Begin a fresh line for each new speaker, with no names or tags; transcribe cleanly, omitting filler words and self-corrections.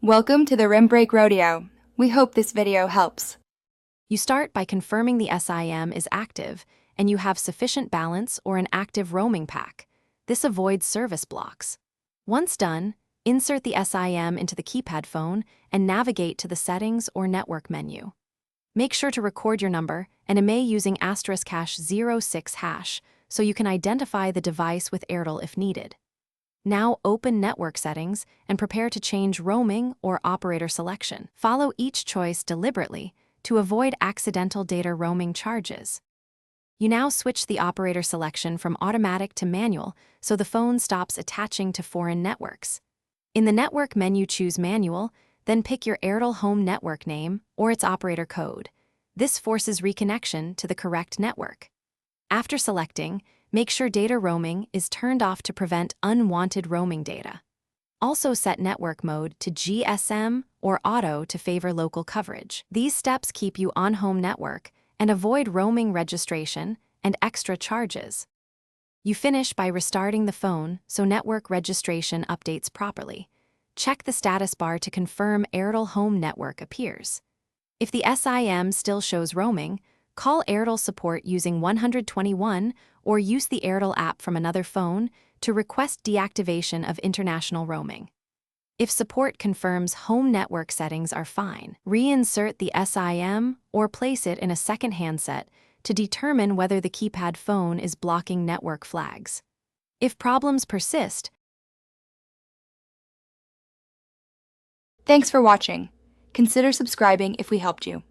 Welcome to the Rim Break Rodeo. We hope this video helps.
You start by confirming the SIM is active and you have sufficient balance or an active roaming pack. This avoids service blocks. Once done, insert the SIM into the keypad phone and navigate to the Settings or Network menu. Make sure to record your number and IMEI using *06# so you can identify the device with Airtel if needed. Now open Network Settings and prepare to change roaming or operator selection. Follow each choice deliberately to avoid accidental data roaming charges. You now switch the operator selection from automatic to manual so the phone stops attaching to foreign networks. In the Network menu, choose Manual, then pick your Airtel home network name or its operator code. This forces reconnection to the correct network. After selecting, make sure data roaming is turned off to prevent unwanted roaming data. Also set network mode to GSM or auto to favor local coverage. These steps keep you on home network and avoid roaming registration and extra charges. You finish by restarting the phone so network registration updates properly. Check the status bar to confirm Airtel home network appears. If the SIM still shows roaming, call Airtel support using 121 or use the Airtel app from another phone to request deactivation of international roaming. If support confirms home network settings are fine, reinsert the SIM or place it in a second handset to determine whether the keypad phone is blocking network flags. If problems persist,
Thanks for watching. Consider subscribing if we helped you.